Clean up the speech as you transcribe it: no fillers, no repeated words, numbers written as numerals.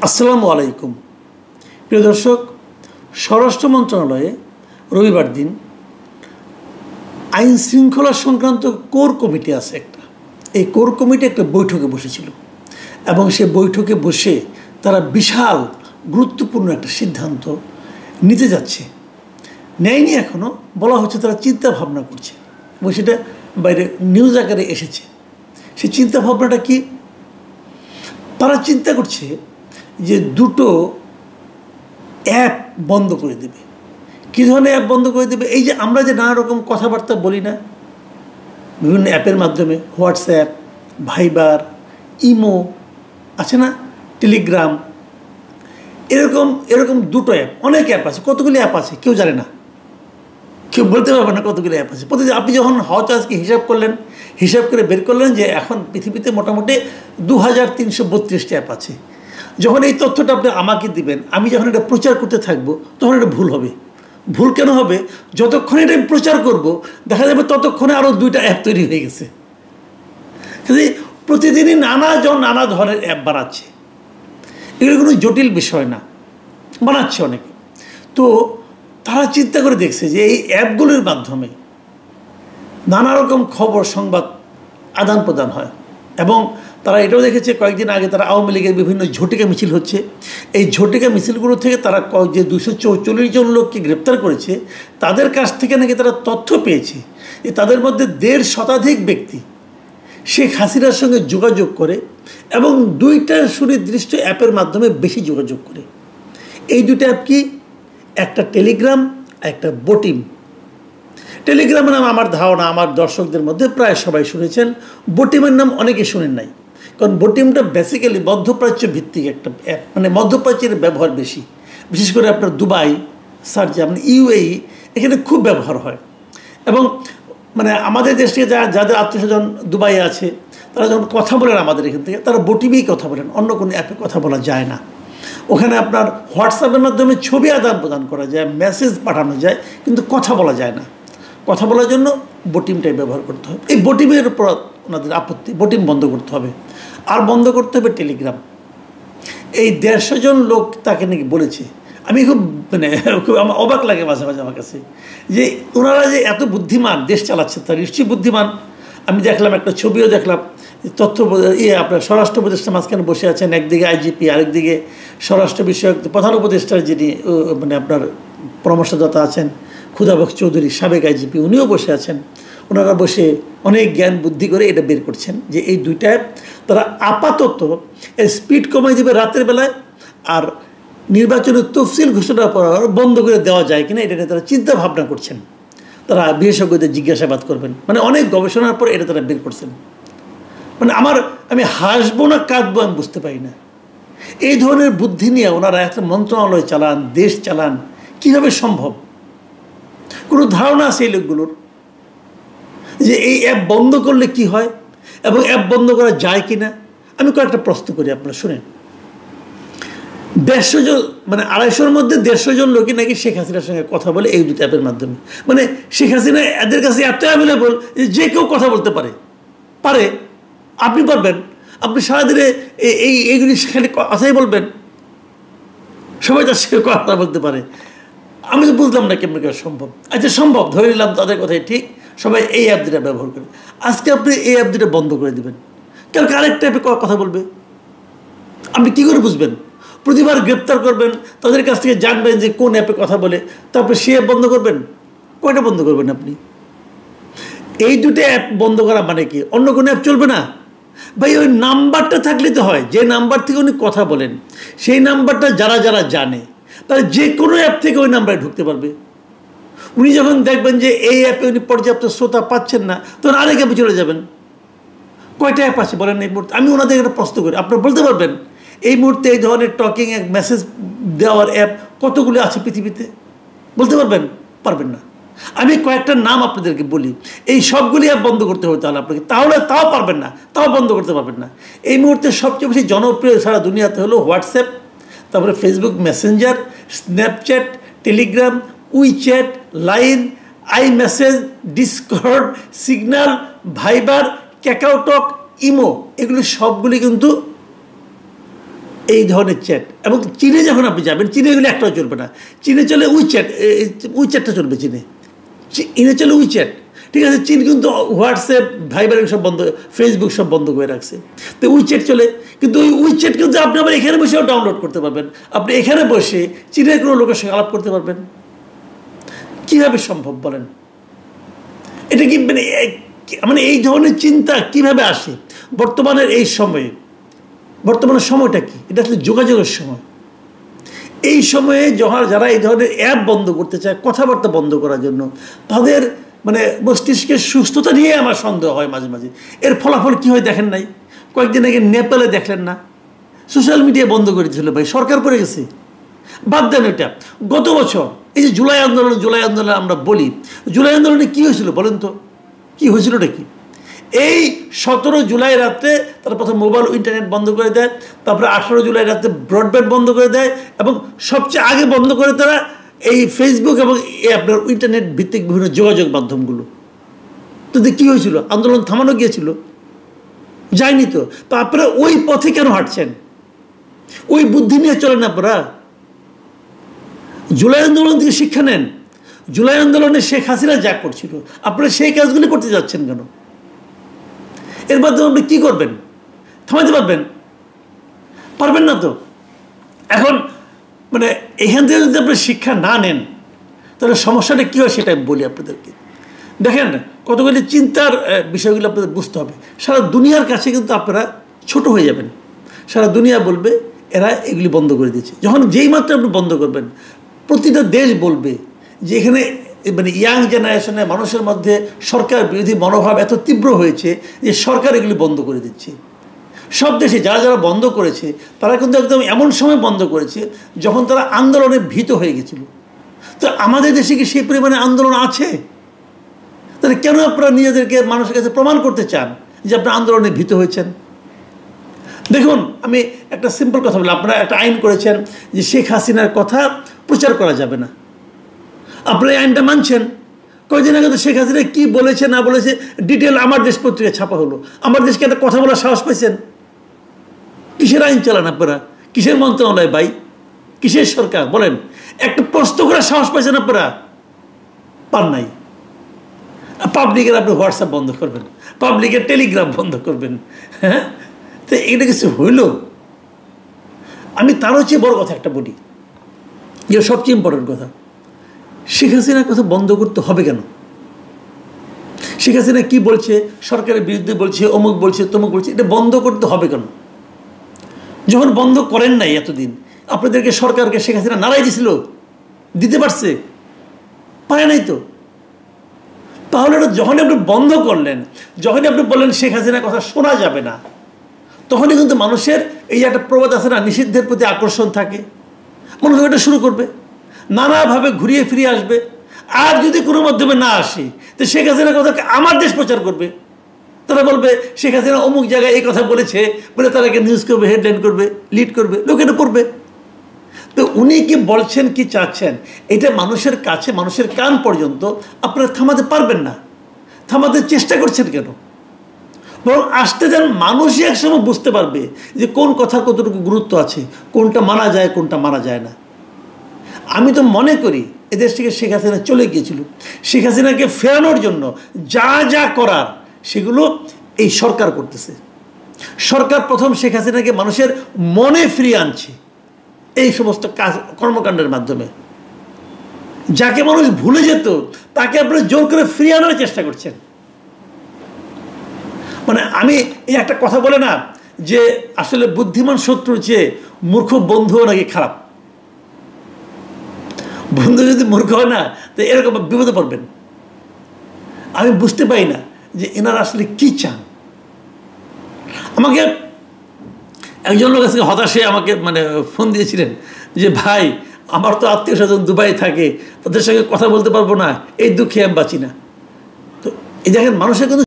আসসালামু আলাইকুম প্রিয় দর্শক, স্বরাষ্ট্র মন্ত্রণালয়ে রবিবার দিন আইন শৃঙ্খলা সংক্রান্ত কোর কমিটি আছে একটা। এই কোর কমিটি একটা বৈঠকে বসেছিল এবং সে বৈঠকে বসে তারা বিশাল গুরুত্বপূর্ণ একটা সিদ্ধান্ত নিতে যাচ্ছে। নেয়নি এখনও, বলা হচ্ছে তারা চিন্তা ভাবনা করছে এবং সেটা বাইরে নিউজ আকারে এসেছে। সেই চিন্তা ভাবনাটা কি? তারা চিন্তা করছে যে দুটো অ্যাপ বন্ধ করে দেবে। কী ধরনের অ্যাপ বন্ধ করে দেবে? এই যে আমরা যে নানা রকম কথাবার্তা বলি না বিভিন্ন অ্যাপের মাধ্যমে, হোয়াটসঅ্যাপ, ভাইবার, ইমো আছে না, টেলিগ্রাম, এরকম দুটো অ্যাপ, অনেক অ্যাপ আছে। কতগুলি অ্যাপ আছে কেউ জানে না, কেউ বলতে পারবে না কতগুলি অ্যাপ আছে। প্রতিদিন আপনি যখন হয়তো আজকে হিসাব করে বের করলেন যে এখন পৃথিবীতে মোটামুটি 2332টি অ্যাপ আছে। যখন এই তথ্যটা আপনি আমাকে দিবেন, আমি যখন এটা প্রচার করতে থাকবো তখন এটা ভুল হবে। ভুল কেন হবে? যতক্ষণে এটা প্রচার করব দেখা যাবে ততক্ষণে আরও 2টা অ্যাপ তৈরি হয়ে গেছে। প্রতিদিনই নানা ধরনের অ্যাপ বানাচ্ছে। এগুলো কোনো জটিল বিষয় না, বানাচ্ছে অনেকে। তো তারা চিন্তা করে দেখছে যে এই অ্যাপগুলির মাধ্যমে নানা রকম খবর সংবাদ আদান প্রদান হয়। এবং তারা এটাও দেখেছে কয়েকদিন আগে তারা আওয়ামী লীগের বিভিন্ন ঝটিকা মিছিল হচ্ছে। এই ঝটিকা মিছিলগুলো থেকে তারা যে 244 জন লোককে গ্রেপ্তার করেছে, তাদের কাছ থেকে নাকি তারা তথ্য পেয়েছে যে তাদের মধ্যে 1.5 শতাধিক ব্যক্তি শেখ হাসিনার সঙ্গে যোগাযোগ করে এবং 2টা সুনির্দিষ্ট অ্যাপের মাধ্যমে বেশি যোগাযোগ করে। এই 2টা অ্যাপ কি? একটা টেলিগ্রাম, একটা বটিম। টেলিগ্রামের নাম আমার ধারণা আমার দর্শকদের মধ্যে প্রায় সবাই শুনেছেন। বটিমের নাম অনেকে শুনেন নাই, কারণ বটিমটা বেসিক্যালি মধ্যপ্রাচ্য ভিত্তিক একটা অ্যাপ, মানে মধ্যপ্রাচ্যের ব্যবহার বেশি। বিশেষ করে আপনার দুবাই, সার্জা, মানে ইউএই, এখানে খুব ব্যবহার হয়। এবং মানে আমাদের দেশ থেকে যাদের আত্মীয়স্বজন দুবাইয়ে আছে তারা যখন কথা বলেন আমাদের এখান থেকে, তারা বটিমেই কথা বলেন, অন্য কোনো অ্যাপে কথা বলা যায় না। ওখানে আপনার হোয়াটসঅ্যাপের মাধ্যমে ছবি আদান প্রদান করা যায়, মেসেজ পাঠানো যায়, কিন্তু কথা বলা যায় না। কথা বলার জন্য বটিমটাই ব্যবহার করতে হবে। এই বটিমের উপর ওনাদের আপত্তি, বটিম বন্ধ করতে হবে। আর বন্ধ করতে হবে টেলিগ্রাম। এই 150 জন লোক তাকে নাকি বলেছে। আমি খুব আমার অবাক লাগে মাঝে মাঝে আমার কাছে যে ওনারা যে এত বুদ্ধিমান, দেশ চালাচ্ছে তারা নিশ্চয়ই বুদ্ধিমান। আমি দেখলাম একটা ছবিও দেখলাম, তথ্য আপনার স্বরাষ্ট্র উপদেষ্টা মাঝখানে বসে আছেন, একদিকে আইজিপি, আরেকদিকে স্বরাষ্ট্র বিষয়ক প্রধান উপদেষ্টার যিনি মানে আপনার পরামর্শদাতা আছেন ক্ষুধাবক্স চৌধুরী, সাবেক আইজিপি, উনিও বসে আছেন। ওনারা বসে অনেক জ্ঞান বুদ্ধি করে এটা বের করছেন যে এই 2টা অ্যাপ তারা আপাতত স্পিড কমাই দেবে রাতের বেলায়, আর নির্বাচনের তফসিল ঘোষণা করার বন্ধ করে দেওয়া যায় কিনা এটা নিয়ে তারা চিন্তা ভাবনা করছেন। তারা বিশেষজ্ঞদের জিজ্ঞাসাবাদ করবেন, মানে অনেক গবেষণার পর এটা তারা বের করছেন। মানে আমি হাসবো না কাঁদবো আমি বুঝতে পারি না। এই ধরনের বুদ্ধি নিয়ে ওনারা একটা মন্ত্রণালয় চালান, দেশ চালান, কীভাবে সম্ভব? কোনো ধারণা আছে এই লোকগুলোর যে এই অ্যাপ বন্ধ করলে কি হয় এবং অ্যাপ বন্ধ করা যায় কি না? আমি কয়েকটা প্রশ্ন করি, আপনারা শুনেন। 150 জন, মানে 250-র মধ্যে 150 জন লোকই নাকি শেখ হাসিনার সঙ্গে কথা বলে এই 2টা অ্যাপের মাধ্যমে। মানে শেখ হাসিনা এদের কাছে এত অ্যাভেলেবল যে কেউ কথা বলতে পারে। আপনি পারবেন, আপনি সারাদিনে এইগুলি সেখানে কথাই বলবেন, সবাই তার সঙ্গে কথা বলতে পারে। আমি তো বুঝলাম না কেমন সম্ভব। আচ্ছা সম্ভব, ধরে নিলাম তাদের কথাই ঠিক, সবাই এই অ্যাপ 2টা ব্যবহার করে। আজকে আপনি এই অ্যাপ 2টা বন্ধ করে দেবেন, কালকে আরেকটা অ্যাপে কথা বলবে। আপনি কী করে বুঝবেন? প্রতিবার গ্রেপ্তার করবেন, তাদের কাছ থেকে জানবেন যে কোন অ্যাপে কথা বলে, তারপরে সে অ্যাপ বন্ধ করবেন। কয়টা বন্ধ করবেন আপনি? এই 2টা অ্যাপ বন্ধ করা মানে কি অন্য কোনো অ্যাপ চলবে না? ভাই ওই নাম্বারটা থাকলে তো হয়, যে নাম্বার থেকে উনি কথা বলেন সেই নাম্বারটা যারা জানে তাহলে যে কোনো অ্যাপ থেকে ওই নাম্বারে ঢুকতে পারবে। উনি যখন দেখবেন যে এই অ্যাপে উনি পর্যাপ্ত শ্রোতা পাচ্ছেন না, তখন আরেক অ্যাপে চলে যাবেন। কয়টা অ্যাপ আছে বলেন এই মুহূর্তে? আমি ওনাদের একটা প্রশ্ন করি, আপনারা বলতে পারবেন এই মুহূর্তে এই ধরনের টকিং মেসেজ দেওয়ার অ্যাপ কতগুলো আছে পৃথিবীতে? বলতে পারবেন? পারবেন না। আমি কয়েকটা নাম আপনাদেরকে বলি, এই সবগুলি অ্যাপ বন্ধ করতে হবে তাহলে আপনাকে, তাও পারবেন না, তাও বন্ধ করতে পারবেন না। এই মুহূর্তে সবচেয়ে বেশি জনপ্রিয় সারা দুনিয়াতে হলো হোয়াটসঅ্যাপ, তারপরে Facebook Messenger, Snapchat, Telegram, WeChat, Line, iMessage, Discord, Signal, Viber, KakaoTalk, imo, এগুলি সবগুলি কিন্তু এই ধরনের চ্যাট। এবং চীনে যখন আপনি যাবেন, চীনে এগুলো একটাও চলবে না। চীনে চলে উইচ্যাটটা চলবে চীনে চলে উইচ্যাট। ঠিক আছে, চীন কিন্তু হোয়াটসঅ্যাপ, ভাইবার সব বন্ধ, ফেসবুক সব বন্ধ করে রাখছে। তো উইচ্যাট চলে, কিন্তু ওই উইচ্যাট কিন্তু আপনি আবার এখানে বসেও ডাউনলোড করতে পারবেন। আপনি এখানে বসে চীনের কোনো লোকের সঙ্গে আলাপ করতে পারবেন। কীভাবে সম্ভব বলেন? এটা কি মানে এই ধরনের চিন্তা কিভাবে আসে বর্তমানের এই সময়ে? বর্তমানের সময়টা কি? এটা আসলে যোগাযোগের সময়। এই সময়ে যারা এই ধরনের অ্যাপ বন্ধ করতে চায়, কথাবার্তা বন্ধ করার জন্য, তাদের মানে মস্তিষ্কের সুস্থতা নিয়ে আমার সন্দেহ হয় মাঝে মাঝে। এর ফলাফল কী হয় দেখেন নাই? কয়েকদিন আগে নেপালে দেখলেন না, সোশ্যাল মিডিয়া বন্ধ করে দিয়েছিল ভাই, সরকার করে গেছে। বাদ দেন এটা, গত বছর এই যে জুলাই আন্দোলন আমরা বলি, জুলাই আন্দোলনে কী হয়েছিল বলেন তো? কী হয়েছিলটা কি? এই 17 জুলাই রাত্রে তারা প্রথম মোবাইল ইন্টারনেট বন্ধ করে দেয়, তারপরে 18 জুলাই রাত্রে ব্রডব্যান্ড বন্ধ করে দেয়, এবং সবচেয়ে আগে বন্ধ করে তারা এই ফেসবুক এবং আপনার ইন্টারনেট ভিত্তিক বিভিন্ন যোগাযোগ মাধ্যমগুলো। তো কী হয়েছিল? আন্দোলন থামানো গিয়েছিল? যায়নি তো। তো আপনারা ওই পথে কেন হাঁটছেন? ওই বুদ্ধি নিয়ে চলেন আপনারা। জুলাই আন্দোলন থেকে শিক্ষা নেন। জুলাই আন্দোলনে শেখ হাসিনা যা করছিল, আপনারা সেই কাজগুলি করতে যাচ্ছেন কেন? এর মাধ্যমে আপনি কী করবেন? থামাতে পারবেন না তো। এখন মানে এখান থেকে যদি আপনি শিক্ষা না নেন, তাহলে সমস্যাটা কী হয় সেটা আমি বলি আপনাদেরকে। দেখেন, কতগুলি চিন্তার বিষয়গুলো আপনাদের বুঝতে হবে। সারা দুনিয়ার কাছে কিন্তু আপনারা ছোট হয়ে যাবেন। সারা দুনিয়া বলবে এরা এগুলি বন্ধ করে দিয়েছে। যখন যেই মাত্র আপনি বন্ধ করবেন, প্রতিটা দেশ বলবে যে এখানে মানে ইয়াং জেনারেশনের মানুষের মধ্যে সরকার বিরোধী মনোভাব এত তীব্র হয়েছে যে সরকার এগুলি বন্ধ করে দিচ্ছে। সব দেশে যারা বন্ধ করেছে তারা কিন্তু একদম এমন সময় বন্ধ করেছে যখন তারা আন্দোলনে ভীত হয়ে গেছিল। তো আমাদের দেশে কি সেই পরিমাণে আন্দোলন আছে? তাহলে কেন আপনারা নিজেদেরকে মানুষের কাছে প্রমাণ করতে চান যে আপনারা আন্দোলনে ভীত হয়েছেন? দেখুন, আমি একটা সিম্পল কথা বলি। আপনারা একটা আইন করেছেন যে শেখ হাসিনার কথা প্রচার করা যাবে না। আপনারা এই আইনটা মানছেন। কয়েকদিন আগে তো শেখ হাসিনা কী বলেছে না বলেছে ডিটেল আমার দেশ পত্রিকায় ছাপা হলো। আমার দেশকে একটা কথা বলার সাহস পাইছেন? কিসের আইন চালান আপনারা? কিসের মন্ত্রণালয় ভাই? কিসের সরকার বলেন? একটা প্রশ্ন করার সাহস পাইছেন আপনারা? পান নাই। পাবলিকের আপনি হোয়াটসঅ্যাপ বন্ধ করবেন, পাবলিকের টেলিগ্রাম বন্ধ করবেন। হ্যাঁ, তো এটা কিছু হইল? আমি তারও চেয়ে বড় কথা একটা বলি, যে সবচেয়ে ইম্পর্টেন্ট কথা, শেখ হাসিনার কথা বন্ধ করতে হবে কেন? শেখ হাসিনা কী বলছে, সরকারের বিরুদ্ধে বলছে, অমুক বলছে, তমুক বলছে, এটা বন্ধ করতে হবে কেন? যখন বন্ধ করেন নাই এতদিন, আপনাদেরকে সরকারকে শেখ হাসিনা নাড়াই দিতে পারছে? পারে নাই তো। তাহলে যখনই আপনি বন্ধ করলেন, যখনই আপনি বললেন শেখ হাসিনার কথা শোনা যাবে না, তখনই কিন্তু মানুষের এই একটা প্রবাদ আছে না, নিষিদ্ধের প্রতি আকর্ষণ থাকে, মানুষ এটা শুরু করবে, নানাভাবে ঘুরিয়ে ফিরিয়ে আসবে। আর যদি কোনো মাধ্যমে না আসে, তো শেখ হাসিনার কথা আমার দেশ প্রচার করবে। তারা বলবে শেখ হাসিনা অমুক জায়গায় এই কথা বলেছে বলে, তারাকে নিউজ করবে, হেডলাইন করবে, লিড করবে, লোকেরা পড়বে। তো উনি কি বলছেন, কি চাচ্ছেন, এটা মানুষের কাছে, মানুষের কান পর্যন্ত আপনারা থামাতে পারবেন না। থামাতে চেষ্টা করছেন কেন? বরং আসতে যান, মানুষই একসময় বুঝতে পারবে যে কোন কথার কতটুকু গুরুত্ব আছে, কোনটা মানা যায়, কোনটা মানা যায় না। আমি তো মনে করি এদেশ থেকে শেখ হাসিনা চলে গিয়েছিল, শেখ হাসিনাকে ফেরানোর জন্য যা যা করার সেগুলো এই সরকার করতেছে। সরকার প্রথম শেখ হাসিনাকে মানুষের মনে ফিরিয়ে আনছে এই সমস্ত কাজ, কর্মকাণ্ডের মাধ্যমে। যাকে মানুষ ভুলে যেত তাকে আপনারা জোর করে ফিরিয়ে আনার চেষ্টা করছেন। মানে আমি এই একটা কথা বলে না যে আসলে বুদ্ধিমান শত্রুর চেয়ে মূর্খ বন্ধুও নাকি খারাপ। বন্ধু যদি মূর্খ হয় না, তো এরকম বিপদে পড়বেন। আমি বুঝতে পারি না যে এনারা আসলে কি চান। আমাকে একজন লোক আজকে হতাশে আমাকে মানে ফোন দিয়েছিলেন যে ভাই, আমার তো আত্মীয় স্বজন দুবাই থাকে, তাদের সঙ্গে কথা বলতে পারবো না, এই দুঃখে আমি বাঁচি না। তো এই দেখেন, মানুষের কিন্তু